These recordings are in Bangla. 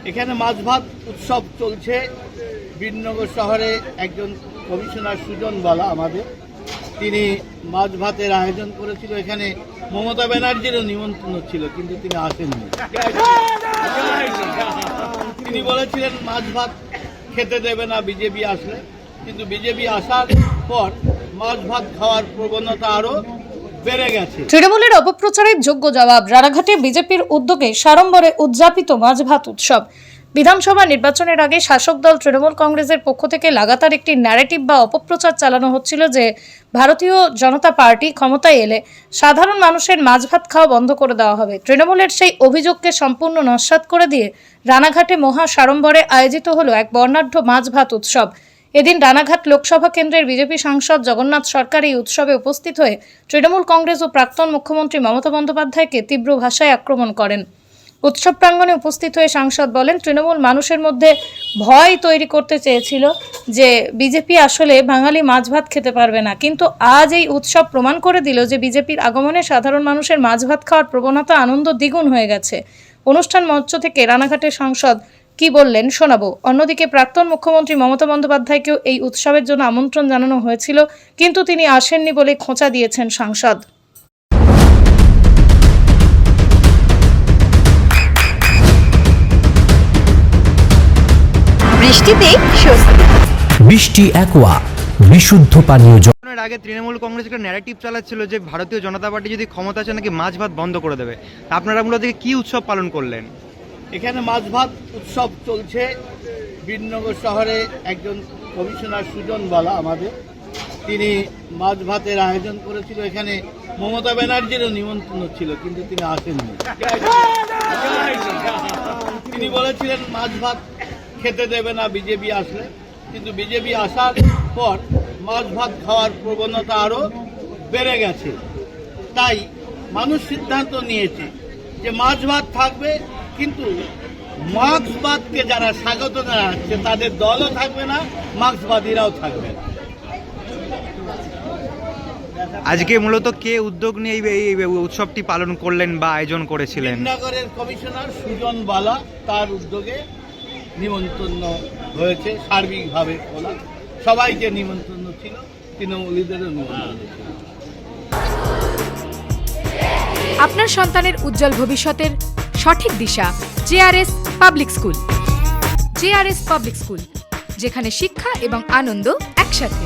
এখানে মাছ ভাত উৎসব চলছে। বীরনগর শহরে একজন কমিশনার সুজন বালা আমাদের, তিনি মাছ ভাতের আয়োজন করেছিল। এখানে মমতা ব্যানার্জিরও নিমন্ত্রণ ছিল, কিন্তু তিনি আসেননি। তিনি বলেছিলেন মাছ ভাত খেতে দেবে না বিজেপি আসলে, কিন্তু বিজেপি আসার পর মাছ ভাত খাওয়ার প্রবণতা আরো বেড়ে গেছে। তৃণমূলের অপপ্রচারের যোগ্য জবাব। রানাঘাটে বিজেপির উদ্যোগে সাড়ম্বরে উদযাপিত মাছ ভাত উৎসব। বিধানসভা নির্বাচনের আগে শাসক দল তৃণমূল কংগ্রেসের পক্ষ থেকে লাগাতার একটি ন্যারেটিভ বা অপপ্রচার চালানো হচ্ছিল যে ভারতীয় জনতা পার্টি ক্ষমতায় এলে সাধারণ মানুষের মাছ ভাত খাওয়া বন্ধ করে দেওয়া হবে। তৃণমূলের সেই অভিযোগকে সম্পূর্ণ নস্যাৎ করে দিয়ে রানাঘাটে মহা সাড়ম্বরে আয়োজিত হলো এক বর্ণাঢ্য মাছ ভাত উৎসব। এদিন রানাঘাট লোকসভা কেন্দ্রের বিজেপি সাংসদ জগন্নাথ সরকার এই উৎসবে উপস্থিত হয়ে তৃণমূল কংগ্রেস ও প্রাক্তন মুখ্যমন্ত্রী মমতা বন্দ্যোপাধ্যায়কে তীব্র ভাষায় আক্রমণ করেন। উৎসব প্রাঙ্গণে উপস্থিত হয়ে সাংসদ বলেন, তৃণমূল মানুষের মধ্যে ভয় তৈরি করতে চেয়েছিল যে বিজেপি আসলে বাঙালি মাছ ভাত খেতে পারবে না, কিন্তু আজ এই উৎসব প্রমাণ করে দিল যে বিজেপির আগমনে সাধারণ মানুষের মাছ ভাত খাওয়ার প্রবণতা আনন্দ দ্বিগুণ হয়ে গেছে। অনুষ্ঠান মঞ্চ থেকে রানাঘাটের সাংসদ কি বললেন শোনাবো। অন্যদিকে প্রাক্তন মুখ্যমন্ত্রী মমতা বন্দ্যোপাধ্যায়কেও এই উৎসবের জন্য আমন্ত্রণ জানানো হয়েছিল, কিন্তু তিনি আসেননি বলে খোঁচা দিয়েছেন সাংসদ। বৃষ্টিতে স্বস্তি। বৃষ্টি অ্যাকোয়া বিশুদ্ধ পানীয় জল। এর আগে তৃণমূল কংগ্রেস একটা ন্যারেটিভ চালাচ্ছিল যে ভারতীয় জনতা পার্টি যদি ক্ষমতা আসে নাকি মাছ ভাত বন্ধ করে দেবে। আপনারা মূলত কি উৎসব পালন করলেন? এখানে মাছ ভাত উৎসব চলছে। বীরনগর শহরে একজন কমিশনার সুজন বালা আমাদের, তিনি মাছ ভাতের আয়োজন করেছিল। এখানে মমতা ব্যানার্জিরও নিমন্ত্রণ ছিল, কিন্তু তিনি আসেননি। তিনি বলেছিলেন মাছ ভাত খেতে দেবে না বিজেপি আসলে, কিন্তু বিজেপি আসার পর মাছ ভাত খাওয়ার প্রবণতা আরো বেড়ে গেছে। তাই মানুষ সিদ্ধান্ত নিয়েছে যে মাছ ভাত থাকবে, কিন্তু মার্ক্সবাদকে যারা স্বাগত জানাচ্ছে তাদের দলও থাকবে না, মার্ক্সবাদীরাও থাকবে না। আজকে মূলত কে উদ্যোগ নিয়ে এই উৎসবটি পালন করলেন বা আয়োজন করেছিলেন? বীরনগরের কমিশনার সুজন বালা, তার উদ্যোগে নিমন্ত্রণ হয়েছে। সার্বিকভাবে বলা সবাইকে নিমন্ত্রণ ছিল, তৃণমূলীদেরও নিমন্ত্রণ ছিল। আপনার সন্তানের উজ্জ্বল ভবিষ্যতের সঠিক দিশা JRS public school. JRS public school, যেখানে শিক্ষা এবং আনন্দ একসাথে।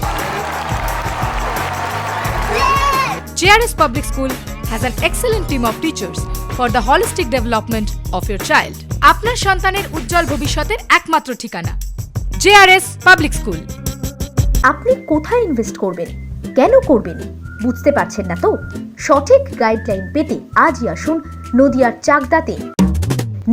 JRS public school has an excellent team of teachers for the holistic development of your child. আপনার সন্তানের উজ্জ্বল ভবিষ্যতের একমাত্র ঠিকানা জেআরএস পাবলিক স্কুল। আপনি কোথায় ইনভেস্ট করবেন, কেন করবেন বুঝতে পারছেন না তো? সঠিক গাইডলাইন পেতে আজই আসুন নদিয়ার চাকদাতে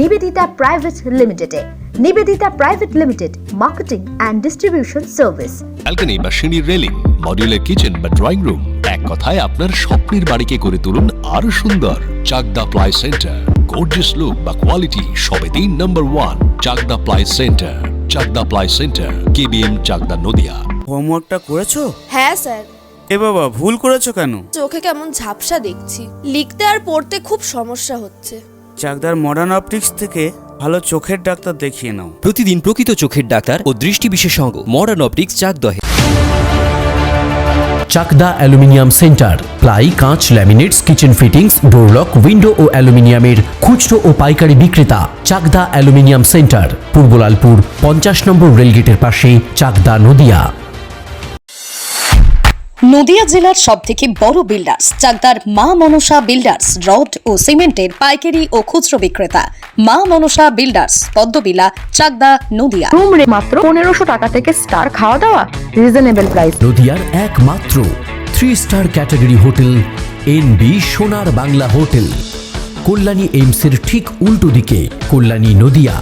নিবেদিতা প্রাইভেট লিমিটেডে। Nivedita private limited, marketing and distribution service. Balcony বা সিঁড়ির রেলিং, মডিউলার কিচেন বা ড্রয়িং রুম, এক কথায় আপনার স্বপ্নের বাড়িকে করে তুলুন আরো সুন্দর। Chakda ply centre, gorgeous look বা কোয়ালিটি সবেতেই number 1। Chakda ply centre, Chakda ply centre, KBM, Chakda, Nadia. হোমওয়ার্কটা করেছো? হ্যাঁ স্যার। এ বাবা, ভুল করেছো কেন? চোখে কেমন ঝাপসা দেখছি, লিখতে আর পড়তে খুব সমস্যা হচ্ছে। চাকদার মডার্ন অপটিক্স থেকে ভালো চোখের ডাক্তার দেখিয়ে নাও। প্রতিদিন প্রকৃত চোখের ডাক্তার ও দৃষ্টি বিশেষজ্ঞ মডার্ন অপটিক্স চাকদহে। চাকদা অ্যালুমিনিয়াম সেন্টার, প্লাই, কাঁচ, laminates, kitchen fittings, door lock, window ও অ্যালুমিনিয়ামের খুচরো ও পাইকারি বিক্রেতা। চাকদা অ্যালুমিনিয়াম সেন্টার, পূর্ব লালপুর 50 নম্বর রেলগেটের পাশে, চাকদা, নদিয়া। নদিয়া জেলার সবথেকে বড় বিল্ডার্স চাকদার মা মনসা বিল্ডার্স, রড ও সিমেন্টের পাইকারি ও খুচরো বিক্রেতা। মা মনসা বিল্ডার্স, পদ্মবিলা, চাকদা, নদিয়া। রুম রে মাত্র 1500 টাকা থেকে স্টার, খাওয়া দাওয়া রিজনেবল প্রাইস। নদিয়ার একমাত্র 3 স্টার ক্যাটাগরি হোটেল এনবি সোনার বাংলা হোটেল, কল্যাণী এইমসের ঠিক উল্টো দিকে, কল্যাণী, নদিয়া।